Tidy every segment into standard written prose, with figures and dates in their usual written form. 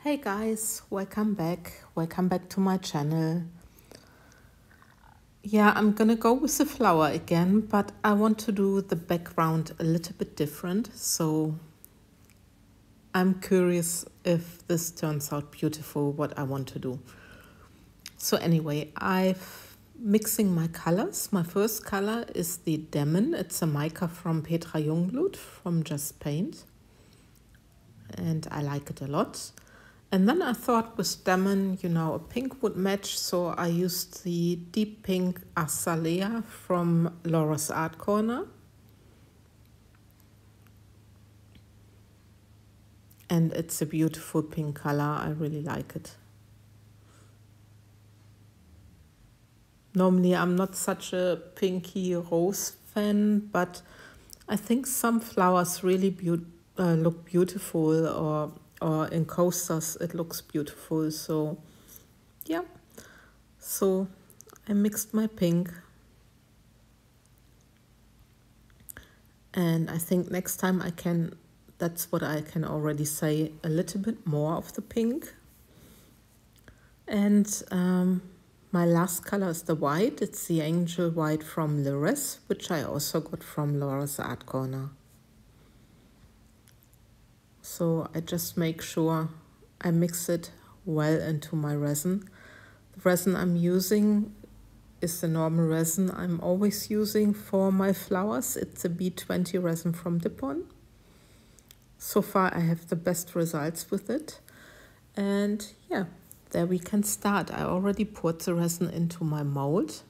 Hey guys, welcome back to my channel. Yeah, I'm gonna go with the flower again, but I want to do the background a little bit different, so I'm curious if this turns out beautiful, what I want to do. So anyway, I'm mixing my colors. My first color is the Denim. It's a mica from Petra from Just Paint, and I like it a lot. And then I thought with Denim, a pink would match, so I used the deep pink Azalea from Laura's Art Corner. And it's a beautiful pink color, I really like it. Normally I'm not such a pinky rose fan, but I think some flowers really look beautiful, or in coasters it looks beautiful, so yeah. So I mixed my pink, and I think next time that's what I can already say, a little bit more of the pink. And my last color is the white. It's the Angel White from Resin, which I also got from Laura's Art Corner. So I just make sure I mix it well into my resin. The resin I'm using is the normal resin I'm always using for my flowers. It's a B20 resin from Dipon. So far I have the best results with it. And yeah, there we can start. I already poured the resin into my mold.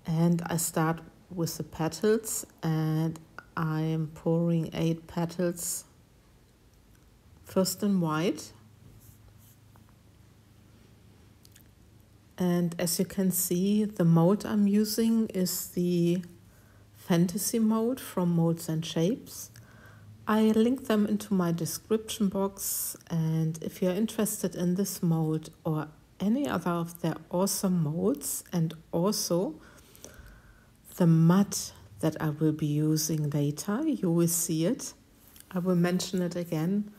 And I start with the petals, and I am pouring 8 petals, first in white. And as you can see, the mold I'm using is the Fantasy mold from Molds and Shapes. I link them into my description box, and if you're interested in this mold or any other of their awesome molds, and also the mud that I will be using later, you will see it. I will mention it again.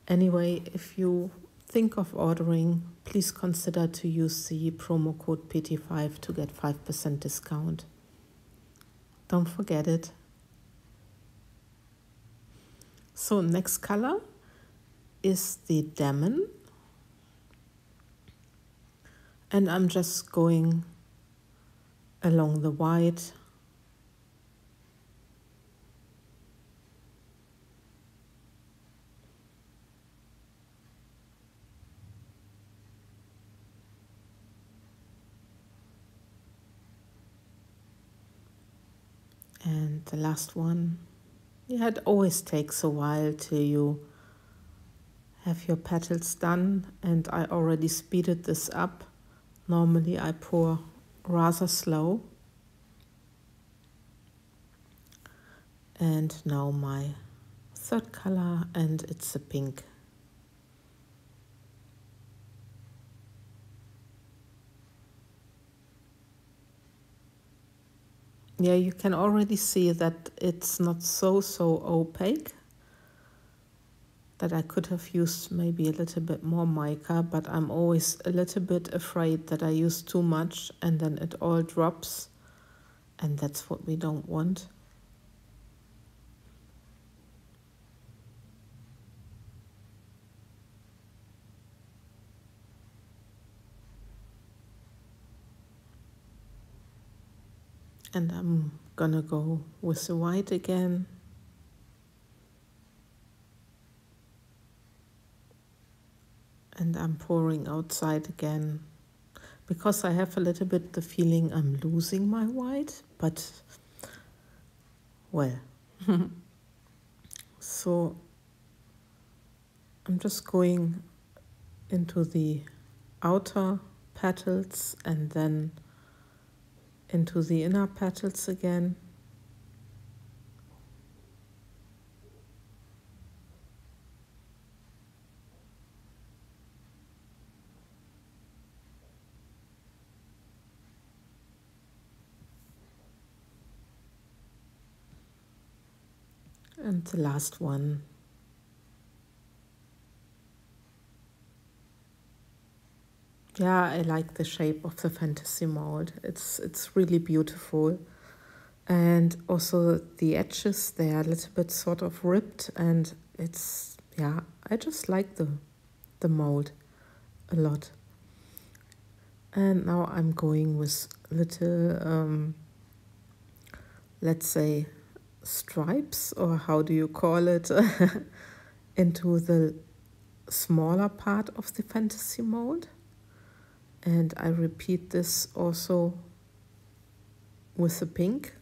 Anyway, if you think of ordering, please consider to use the promo code PT5 to get 5% discount. Don't forget it. So next color is the Denim. And I'm just going along the white. And the last one. Yeah, it always takes a while till you have your petals done, and I already speeded this up. Normally I pour rather slow. And now my third color, and it's a pink. Yeah, you can already see that it's not so opaque, that I could have used maybe a little bit more mica, but I'm always a little bit afraid that I use too much and then it all drops, and that's what we don't want. And I'm gonna go with the white again. And I'm pouring outside again, because I have a little bit the feeling I'm losing my white, but well. So I'm just going into the outer petals and then into the inner petals again. And the last one. Yeah, I like the shape of the fantasy mold. It's really beautiful. And also the edges, they are a little bit sort of ripped, and it's, yeah, I just like the mold a lot. And now I'm going with little, let's say, stripes, or how do you call it, into the smaller part of the fantasy mold. And I repeat this also with the pink.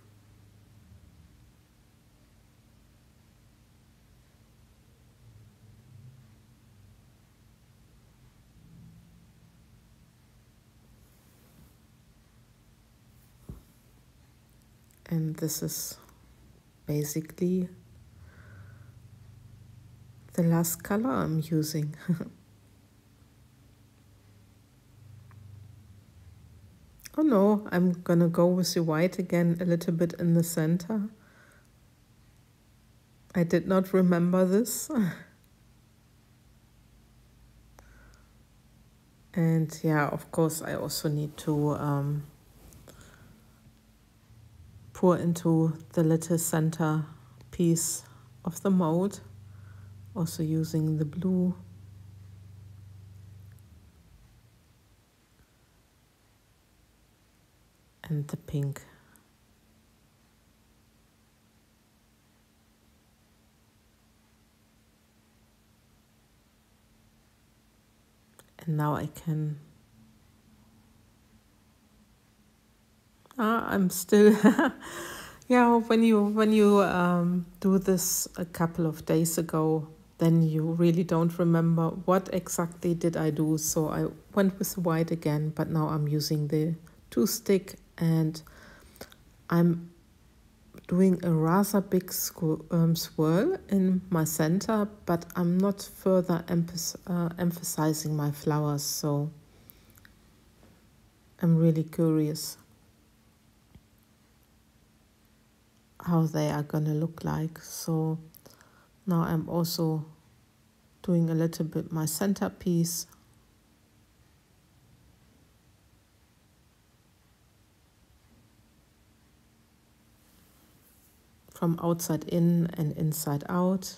And this is basically the last color I'm using. Oh no, I'm gonna go with the white again a little bit in the center. I did not remember this. And yeah, of course, I also need to pour into the little center piece of the mold, also using the blue. And the pink. And now I can, I'm still, yeah, when you do this a couple of days ago, then you really don't remember what exactly did I do. So I went with white again, but now I'm using the 2-stick, and I'm doing a rather big swirl in my center, but I'm not further emphasizing my flowers, so I'm really curious how they are gonna look like. So now I'm also doing a little bit my centerpiece. From outside in and inside out.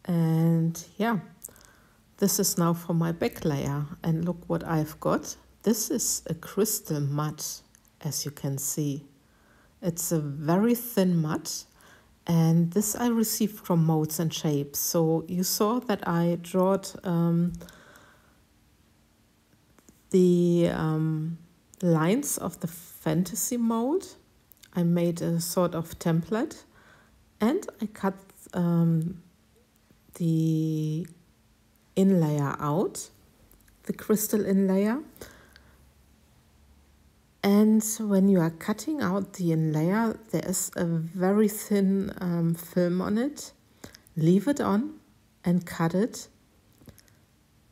And yeah, this is now for my back layer. And look what I've got. This is a crystal matte, as you can see. It's a very thin matte. And this I received from Molds and Shapes. So you saw that I drawed the lines of the fantasy mold. I made a sort of template, and I cut the inlayer out, the crystal inlayer. And when you are cutting out the inlayer, there is a very thin film on it. Leave it on and cut it.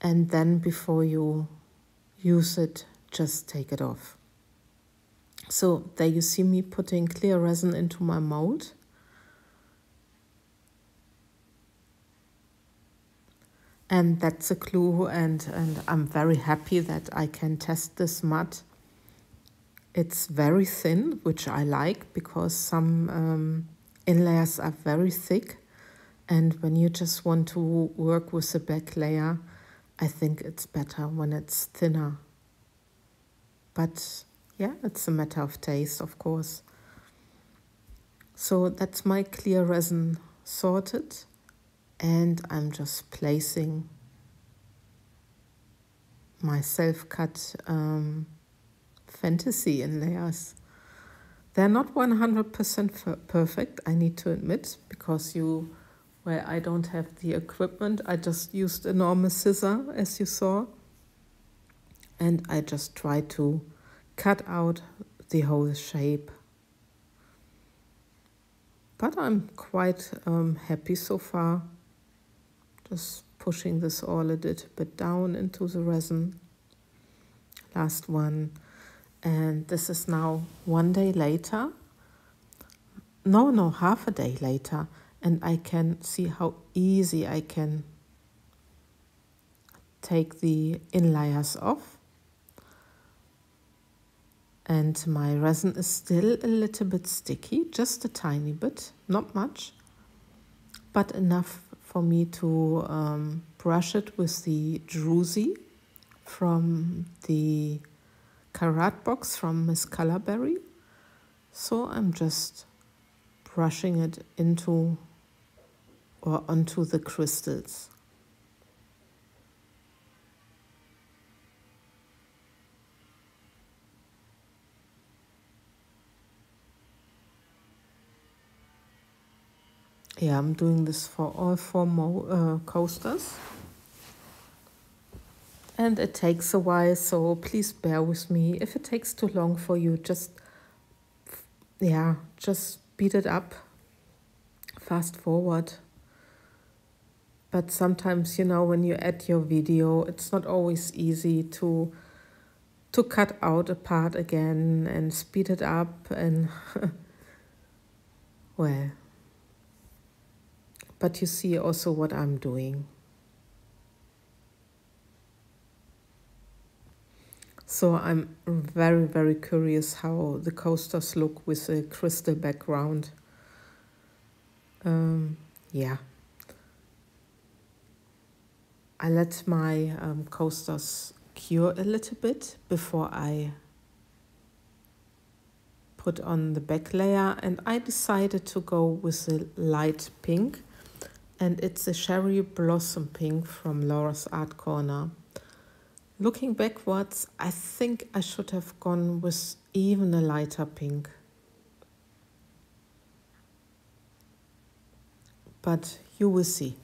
And then before you use it, just take it off. So there you see me putting clear resin into my mold. And that's a clue, and I'm very happy that I can test this mud. It's very thin, which I like, because some inlayers are very thick. And when you just want to work with the back layer, I think it's better when it's thinner. But yeah, it's a matter of taste, of course. So that's my clear resin sorted, and I'm just placing my self-cut fantasy inlayers. They're not 100% perfect, I need to admit, because where I don't have the equipment, I just used a normal scissor, as you saw. And I just try to cut out the whole shape. But I'm quite happy so far. Just pushing this all a little bit down into the resin. Last one. And this is now 1 day later. No, half a day later. And I can see how easy I can take the inlayers off. And my resin is still a little bit sticky, just a tiny bit, not much, but enough for me to brush it with the Druzy from the Karat box from Miss Colorberry. So I'm just brushing it into or onto the crystals. Yeah, I'm doing this for all four coasters. And it takes a while, so please bear with me. If it takes too long for you, just speed it up, fast forward. But sometimes, you know, when you edit your video, it's not always easy to cut out a part again and speed it up and well, but you see also what I'm doing. So I'm very, very curious how the coasters look with a crystal background. Yeah. I let my coasters cure a little bit before I put on the back layer, and I decided to go with a light pink, and it's a Cherry Blossom Pink from Laura's Art Corner. Looking backwards, I think I should have gone with even a lighter pink. But you will see.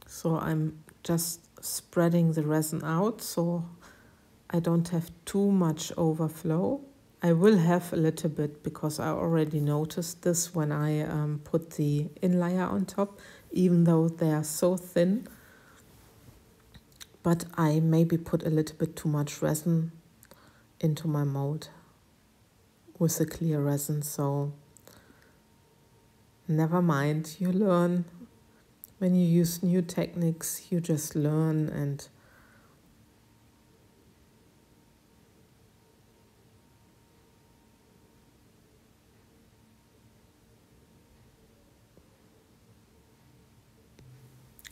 So I'm just spreading the resin out so I don't have too much overflow. I will have a little bit because I already noticed this when I put the inlayer on top, even though they are so thin. But I maybe put a little bit too much resin into my mold with the clear resin, so never mind, you learn. When you use new techniques, you just learn and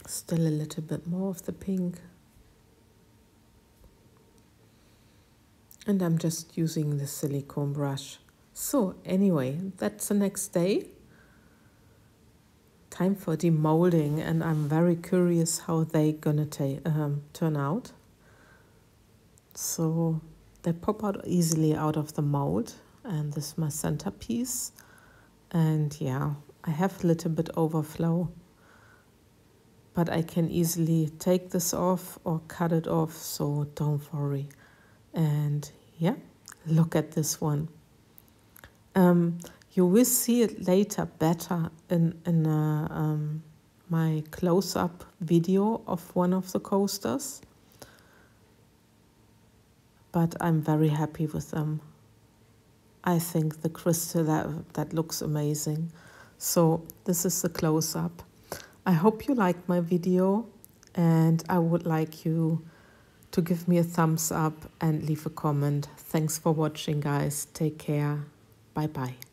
still a little bit more of the pink. And I'm just using the silicone brush. So anyway, that's the next day. Time for demolding, and I'm very curious how they're gonna turn out. So they pop out easily out of the mold, and this is my centerpiece. And yeah, I have a little bit overflow, but I can easily take this off or cut it off, so don't worry. And yeah, look at this one. You will see it later better in my close-up video of one of the coasters. But I'm very happy with them. I think the crystal, that looks amazing. So this is the close-up. I hope you liked my video, and I would like you to give me a thumbs up and leave a comment. Thanks for watching, guys. Take care. Bye-bye.